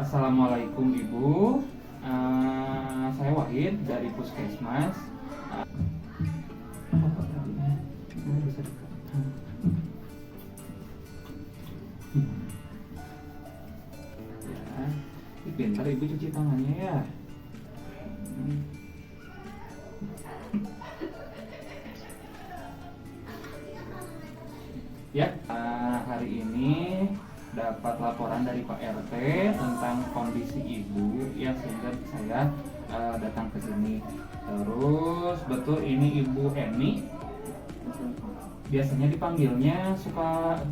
Assalamualaikum Ibu. Saya Wahid dari Puskesmas. Apa tadinya? Saya bisa dekat. Ya, pintar Ibu cuci tangannya ya. Ya, hari ini dapat laporan dari Pak RT tentang kondisi Ibu ya, sehingga saya datang ke sini. Terus betul ini Ibu Eni. Biasanya dipanggilnya suka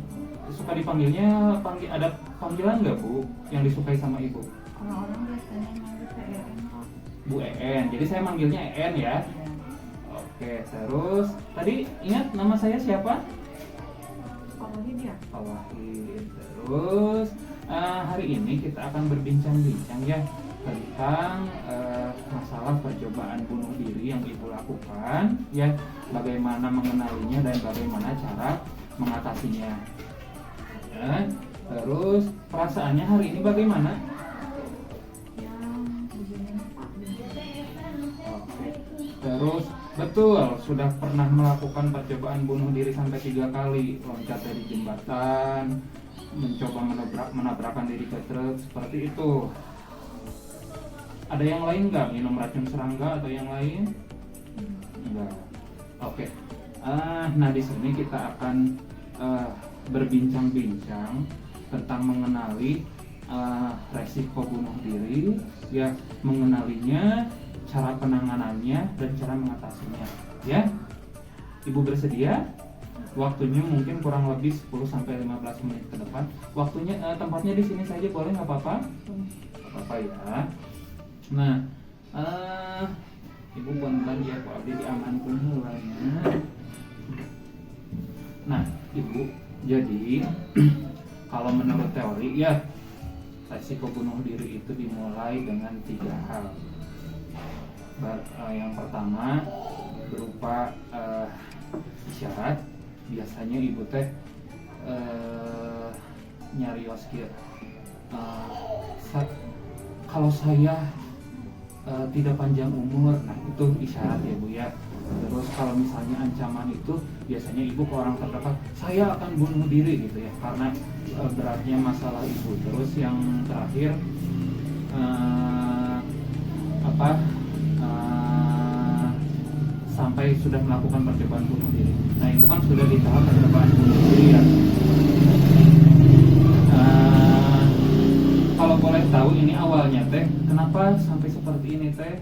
dipanggilnya ada panggilan nggak Bu yang disukai sama Ibu? Orang-orang biasanya manggil saya EN kok. Bu EN. Jadi saya manggilnya EN ya. Ya. Oke, terus tadi ingat nama saya siapa? Pak Wahid ya? Pak Wahid. Terus hari ini kita akan berbincang-bincang ya tentang masalah percobaan bunuh diri yang Ibu lakukan ya, bagaimana mengenalinya dan bagaimana cara mengatasinya. Ya, terus perasaannya hari ini bagaimana? Ya, begini Pak. Oke. Terus betul sudah pernah melakukan percobaan bunuh diri sampai 3 kali, loncat dari jembatan, mencoba menabrakkan diri ke truk seperti itu. Ada yang lain nggak? Minum racun serangga atau yang lain? Enggak. Oke. Nah di sini kita akan berbincang-bincang tentang mengenali resiko bunuh diri, ya, mengenalinya, cara penanganannya dan cara mengatasinya. Ya, Ibu bersedia? Waktunya mungkin kurang lebih 10-15 menit ke depan. Waktunya tempatnya di sini saja, boleh nggak apa-apa? Nggak apa-apa ya. Nah, Ibu punten ya, Pak Abdi diamankan heulanya. Nah, Ibu, jadi kalau menurut teori ya, resiko bunuh diri itu dimulai dengan 3 hal. Yang pertama berupa isyarat. Biasanya Ibu teh nyarios kieu. Kalau saya tidak panjang umur, nah itu isyarat ya Bu ya. Terus kalau misalnya ancaman itu, biasanya Ibu ke orang terdekat, saya akan bunuh diri gitu ya, karena beratnya masalah Ibu. Terus yang terakhir sampai sudah melakukan percobaan bunuh diri. Nah Ibu kan sudah di tahap percobaan bunuh diri ya. Kalau boleh tahu ini awalnya teh, kenapa sampai seperti ini teh?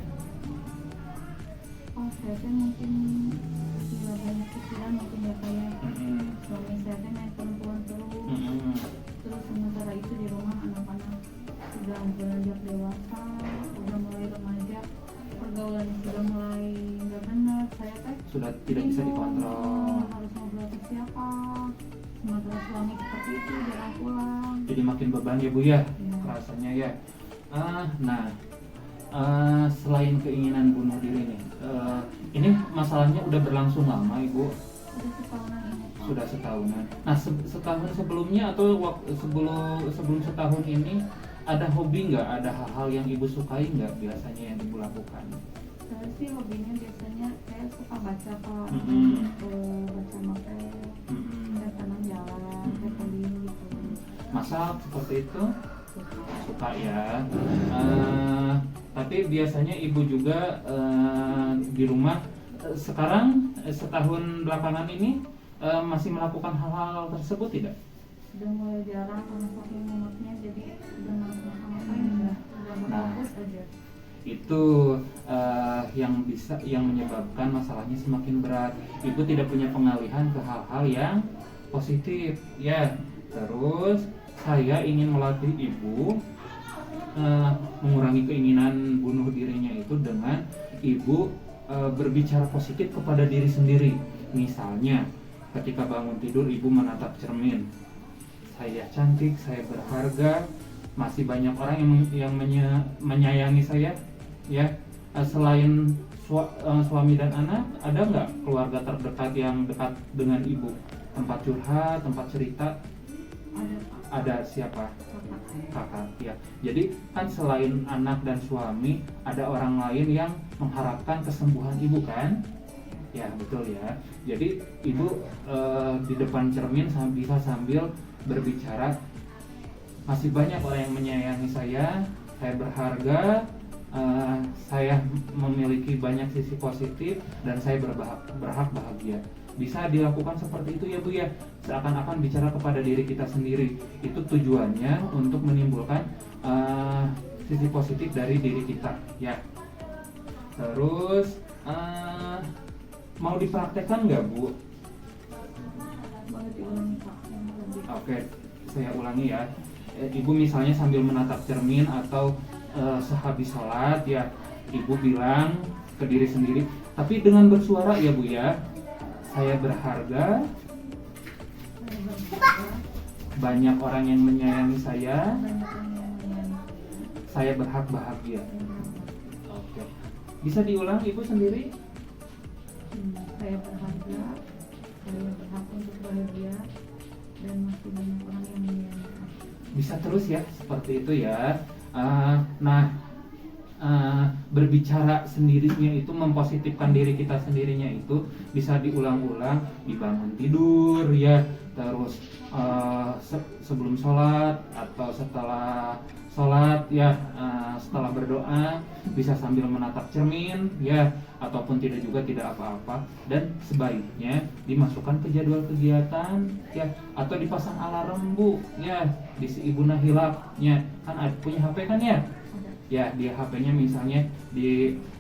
Oh, saya kan mungkin juga banyak pikiran mungkin ya kayak suami saya kan naik perempuan terus. Terus sementara itu di rumah anak-anak sudah beranjak dewasa, udah mulai remaja, pergaulan sudah mulai nggak benar. Saya kan Sudah tidak bisa dikontrol. harus ngobrol ke siapa? Sementara suami seperti itu jarang pulang. Jadi makin beban ya Bu ya, Ya. rasanya ya. Selain keinginan bunuh diri nih, ini masalahnya udah berlangsung lama Ibu? Sudah setahunan ini Pak. Sudah setahunan. Nah setahun sebelumnya atau sebelum setahun ini ada hobi nggak? Ada hal-hal yang Ibu sukai nggak biasanya yang Ibu lakukan? Saya sih hobinya biasanya saya suka baca Pak, baca novel, saya senang jalan, traveling gitu. Masak seperti itu? Suka. Suka ya. Tapi biasanya Ibu juga di rumah sekarang setahun belakangan ini masih melakukan hal-hal tersebut tidak? Udah mulai jarang karena saking mumetnya, jadi udah nggak ngapa-ngapain, udah fokus aja. Itu yang menyebabkan masalahnya semakin berat. Ibu tidak punya pengalihan ke hal-hal yang positif ya. Terus saya ingin melatih Ibu mengurangi keinginan bunuh dirinya itu dengan Ibu berbicara positif kepada diri sendiri. Misalnya ketika bangun tidur Ibu menatap cermin, saya cantik, saya berharga, masih banyak orang yang menyayangi saya ya. Selain suami dan anak, ada nggak keluarga terdekat yang dekat dengan Ibu, tempat curhat, tempat cerita? Ada Pak. Ada siapa? Kakak saya. Kakak, ya. Jadi kan selain anak dan suami, ada orang lain yang mengharapkan kesembuhan ibu kan? Ya betul ya. Jadi ibu di depan cermin bisa sambil berbicara, masih banyak orang yang menyayangi saya berharga, saya memiliki banyak sisi positif dan saya berhak bahagia. Bisa dilakukan seperti itu ya Bu ya, seakan-akan bicara kepada diri kita sendiri. Itu tujuannya untuk menimbulkan sisi positif dari diri kita ya. Terus mau dipraktekkan nggak Bu? Boleh diulangi Pak. Oke, saya ulangi ya. Ibu misalnya sambil menatap cermin atau sehabis sholat ya, ibu bilang ke diri sendiri, tapi dengan bersuara ya Bu ya. Saya berharga, banyak orang yang menyayangi saya berhak bahagia. Oke, bisa diulang ibu sendiri? Saya berharga, saya berhak untuk bahagia, dan masih banyak orang yang menyayangi saya. Bisa terus ya, seperti itu ya. Berbicara sendirinya itu, mempositifkan diri kita sendirinya itu bisa diulang-ulang di bangun tidur ya, terus sebelum sholat atau setelah sholat ya, setelah berdoa bisa sambil menatap cermin ya, ataupun tidak apa-apa. Dan sebaiknya dimasukkan ke jadwal kegiatan ya, atau dipasang alarm Bu ya, di si ibu Nahilaknya kan punya HP kan ya. Ya, di HP-nya misalnya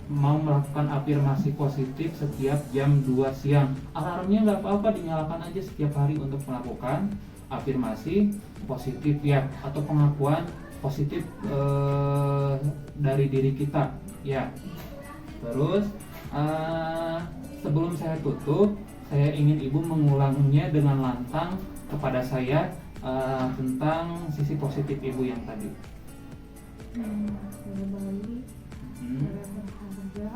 mau melakukan afirmasi positif setiap jam 2 siang. Alarmnya nggak apa-apa, dinyalakan aja setiap hari untuk melakukan afirmasi positif ya, atau pengakuan positif dari diri kita ya. Terus sebelum saya tutup, saya ingin ibu mengulangnya dengan lantang kepada saya tentang sisi positif ibu yang tadi. Saya baik, saya berharga,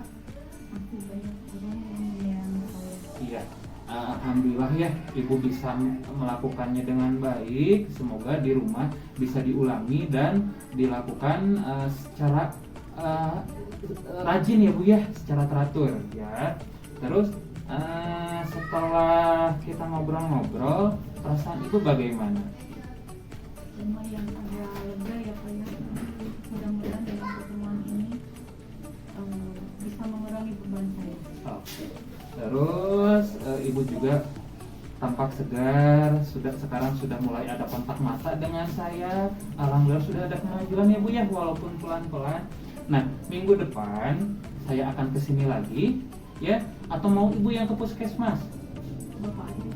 masih banyak orang yang menyayangi saya. Iya, alhamdulillah ya, ibu bisa melakukannya dengan baik. Semoga di rumah bisa diulangi dan dilakukan secara rajin ya Bu ya, secara teratur ya. Terus setelah kita ngobrol-ngobrol, perasaan ibu bagaimana? Lumayan agak lega ya Pak ya. Mudah-mudahan dengan pertemuan ini bisa mengurangi beban saya. Oke. Terus ibu juga tampak segar, sekarang sudah mulai ada kontak mata dengan saya. Alhamdulillah sudah ada kemajuan ya Bu ya, walaupun pelan-pelan. Nah, minggu depan saya akan kesini lagi ya, atau mau ibu yang ke puskesmas? Bapak aja.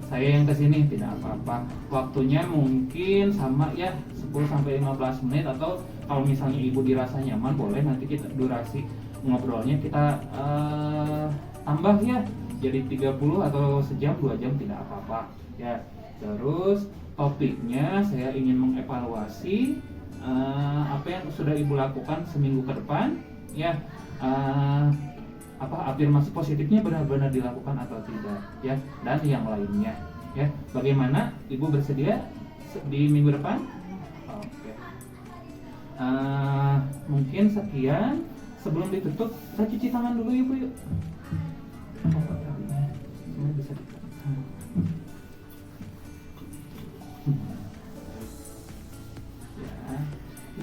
Saya yang kesini, tidak apa-apa. Waktunya mungkin sama ya, 10-15 menit, atau kalau misalnya ibu dirasa nyaman, boleh nanti kita durasi ngobrolnya kita tambah ya, jadi 30 atau sejam 2 jam, tidak apa-apa ya. Terus topiknya saya ingin mengevaluasi apa yang sudah ibu lakukan seminggu ke depan ya, afirmasi positifnya benar-benar dilakukan atau tidak ya, dan yang lainnya ya. Bagaimana ibu bersedia di minggu depan? Oke. Mungkin sekian. Sebelum ditutup, kita cuci tangan dulu ibu yuk. Semua bisa ya,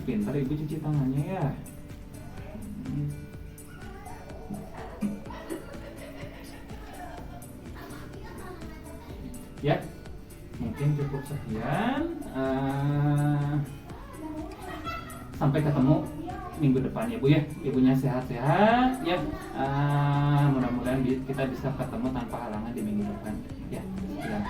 pintar ibu cuci tangannya ya. Ya, mungkin cukup sekian. Sampai ketemu minggu depan ya Bu ya. Ibunya sehat-sehat ya. Mudah-mudahan kita bisa ketemu tanpa halangan di minggu depan ya. Sekian.